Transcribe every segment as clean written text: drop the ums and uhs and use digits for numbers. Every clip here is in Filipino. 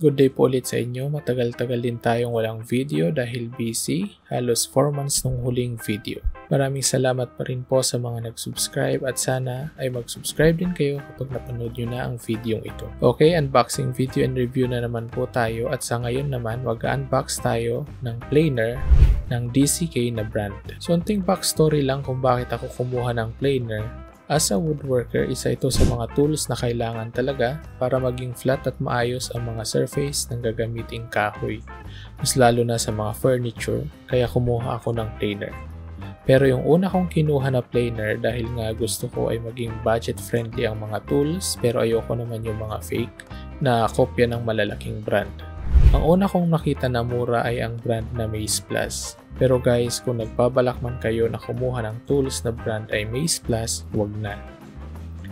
Good day po ulit sa inyo. Matagal-tagal din tayong walang video dahil busy. Halos 4 months nung huling video. Maraming salamat pa rin po sa mga nag-subscribe at sana ay mag-subscribe din kayo kapag napanood nyo na ang video ito. Okay, unboxing video and review na naman po tayo at sa ngayon naman mag-unbox tayo ng planer ng DCK na brand. So, unting backstory lang kung bakit ako kumuha ng planer. As a woodworker, isa ito sa mga tools na kailangan talaga para maging flat at maayos ang mga surface ng gagamiting kahoy. Mas lalo na sa mga furniture, kaya kumuha ako ng planer. Pero yung una kong kinuha na planer dahil nga gusto ko ay maging budget friendly ang mga tools pero ayoko naman yung mga fake na kopya ng malalaking brand. Ang una kong nakita na mura ay ang brand na Maze Plus. Pero guys, kung nagbabalak man kayo na kumuha ng tools na brand ay Maze Plus, wag na.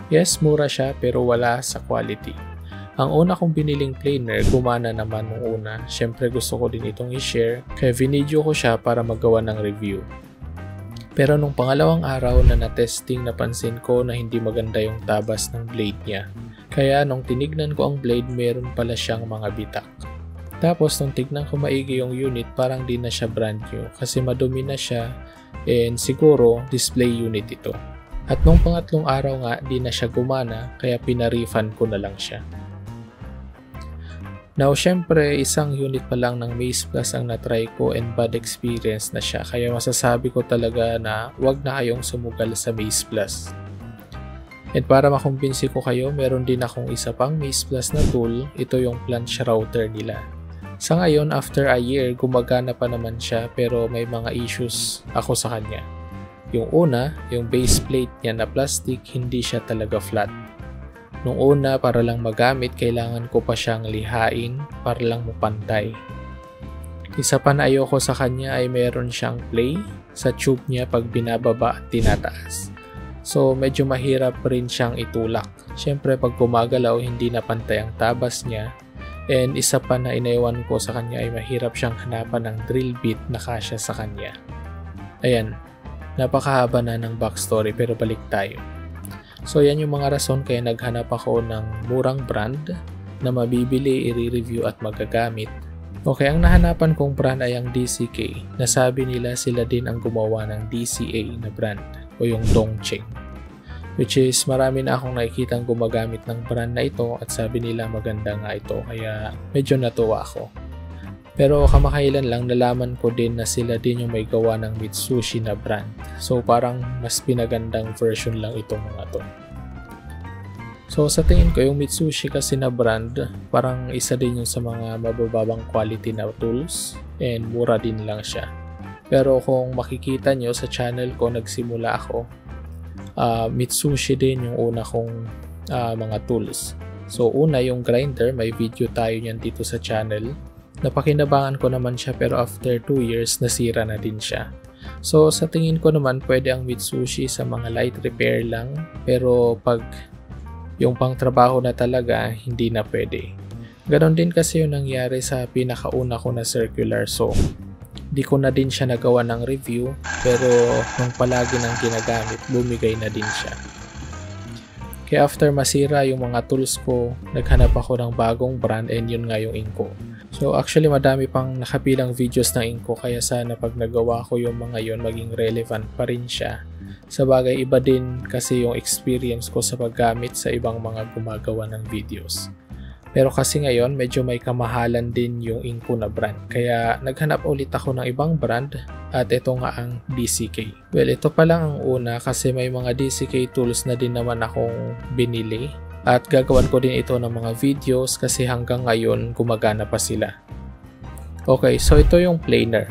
Yes, mura siya pero wala sa quality. Ang una kong biniling planer, gumana naman nung una. Siyempre gusto ko din itong i-share, kaya video ko siya para magawa ng review. Pero nung pangalawang araw na na-testing, napansin ko na hindi maganda yung tabas ng blade niya. Kaya nung tinignan ko ang blade, meron pala siyang mga bitak. Tapos nung tignan ko maigi yung unit, parang di na siya brand new kasi madumi na siya and siguro display unit ito. At nung pangatlong araw nga, di na siya gumana kaya pinarefund ko na lang siya. Now syempre, isang unit pa lang ng Maze Plus ang natry ko and bad experience na siya kaya masasabi ko talaga na wag na kayong sumugal sa Maze Plus. And para makumbinsi ko kayo, meron din akong isa pang Maze Plus na tool, ito yung planche router nila. Sa ngayon, after a year, gumagana pa naman siya pero may mga issues ako sa kanya. Yung una, yung base plate niya na plastic, hindi siya talaga flat. Nung una, para lang magamit, kailangan ko pa siyang lihain para lang mapantay. Isa pa na ayoko sa kanya ay meron siyang play sa tube niya pag binababa at tinataas. So, medyo mahirap rin siyang itulak. Siyempre, pag gumagalaw, hindi na pantay ang tabas niya. And isa pa na inaiwan ko sa kanya ay mahirap siyang hanapan ng drill bit na kasya sa kanya. Ayan, napakahaba na ng backstory pero balik tayo. So yan yung mga rason kaya naghanap ako ng murang brand na mabibili, i-review at magagamit. Okay, ang nahanapan kong brand ay ang DCK. Nasabi nila sila din ang gumawa ng DCA na brand o yung Dongcheng. Which is marami na akong nakikitang gumagamit ng brand na ito at sabi nila maganda nga ito kaya medyo natuwa ako. Pero kamakailan lang nalaman ko din na sila din yung may gawa ng Mitsushi na brand. So parang mas pinagandang version lang itong mga to. So sa tingin ko yung Mitsushi kasi na brand parang isa din yung sa mga mabababang quality na tools and mura din lang siya. Pero kung makikita nyo sa channel ko nagsimula ako, Mitsushi din yung una kong mga tools. So una yung grinder, may video tayo niyan dito sa channel. Napakinabangan ko naman siya pero after 2 years nasira na din siya. So sa tingin ko naman pwede ang Mitsushi sa mga light repair lang pero pag yung pang trabaho na talaga hindi na pwede. Ganon din kasi yung nangyari sa pinakauna ko na circular saw. Di ko na din siya nagawa ng review pero nung palagi nang ginagamit bumigay na din siya. Kaya after masira yung mga tools ko, naghanap ako ng bagong brand and yun nga yung Inco. So actually madami pang nakapilang videos ng Inco kaya sana pag nagawa ko yung mga yun maging relevant pa rin siya. Sabagay iba din kasi yung experience ko sa paggamit sa ibang mga gumagawa ng videos. Pero kasi ngayon, medyo may kamahalan din yung Inco na brand. Kaya naghanap ulit ako ng ibang brand at ito nga ang DCK. Well, ito pa lang ang una kasi may mga DCK tools na din naman akong binili. At gagawan ko din ito ng mga videos kasi hanggang ngayon gumagana pa sila. Okay, so ito yung planer.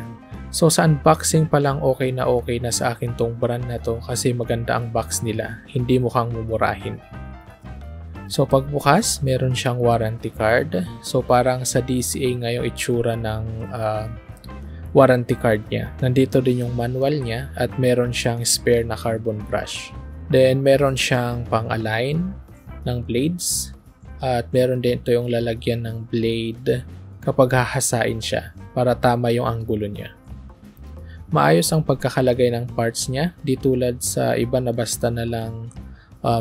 So sa unboxing pa lang okay na sa akin tong brand na to kasi maganda ang box nila. Hindi mukhang mumurahin. So pagbukas, meron siyang warranty card. So parang sa DCA nga yung itsura ng warranty card niya. Nandito din yung manual niya at meron siyang spare na carbon brush. Then meron siyang pang-align ng blades at meron din ito yung lalagyan ng blade kapag hahasain siya para tama yung anggulo niya. Maayos ang pagkakalagay ng parts niya, di tulad sa iba na basta na lang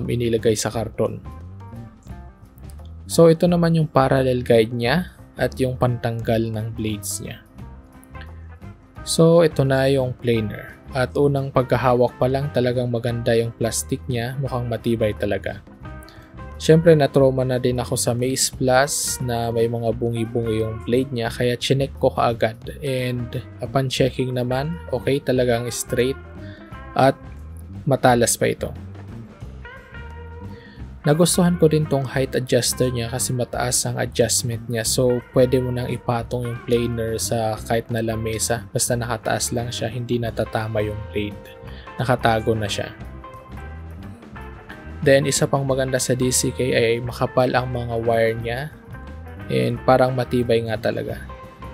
inilagay sa karton. So ito naman yung parallel guide niya at yung pantanggal ng blades niya. So ito na yung planer. At unang pagkahawak pa lang talagang maganda yung plastic niya, mukhang matibay talaga. Siyempre na-trauma na din ako sa Mace Plus na may mga bungi-bungi yung blade niya kaya chinek ko kaagad. And upon checking naman, okay talagang straight at matalas pa ito. Nagustuhan ko din tong height adjuster niya kasi mataas ang adjustment niya, so pwede mo nang ipatong yung planer sa kahit na lamesa basta nakataas lang siya, hindi natatama yung blade, nakatago na siya. Then isa pang maganda sa DCK ay makapal ang mga wire niya and parang matibay nga talaga,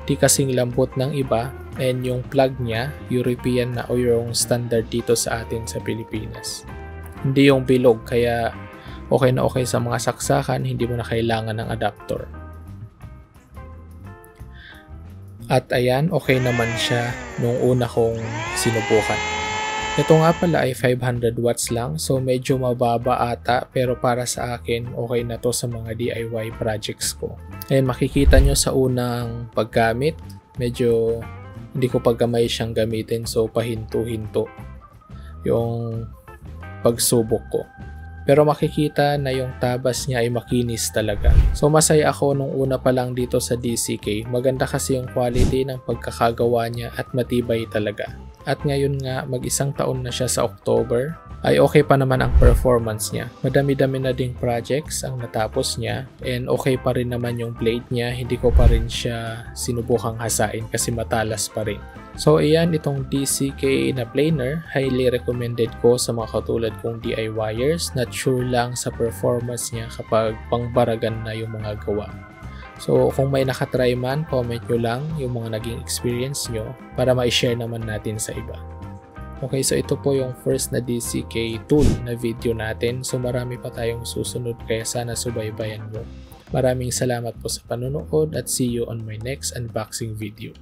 di kasing lambot ng iba. And yung plug niya, European na o yung standard dito sa atin sa Pilipinas, hindi yung bilog, kaya okay na okay sa mga saksakan, hindi mo na kailangan ng adapter. At ayan, okay naman siya nung una kong sinubukan. Ito nga pala ay 500 watts lang, so medyo mababa ata, pero para sa akin okay na to sa mga DIY projects ko. Ayan, makikita nyo sa unang paggamit, medyo hindi ko pagkamay siyang gamitin, so pahinto-hinto yung pagsubok ko. Pero makikita na yung tabas niya ay makinis talaga. So masaya ako nung una pa lang dito sa DCK. Maganda kasi yung quality ng pagkakagawa niya at matibay talaga. At ngayon nga, mag-1 taon na siya sa October, ay okay pa naman ang performance niya. Madami-dami na ding projects ang natapos niya and okay pa rin naman yung blade niya. Hindi ko pa rin siya sinubukang hasain kasi matalas pa rin. So ayan, itong DCK na planer, highly recommended ko sa mga katulad kong DIYers. Not sure lang sa performance niya kapag pangbaragan na yung mga gawa. So kung may nakatry man, comment nyo lang yung mga naging experience nyo para ma-share naman natin sa iba. Okay, so ito po yung first na DCK tool na video natin. So marami pa tayong susunod kaya sana subaybayan mo. Maraming salamat po sa panonood at see you on my next unboxing video.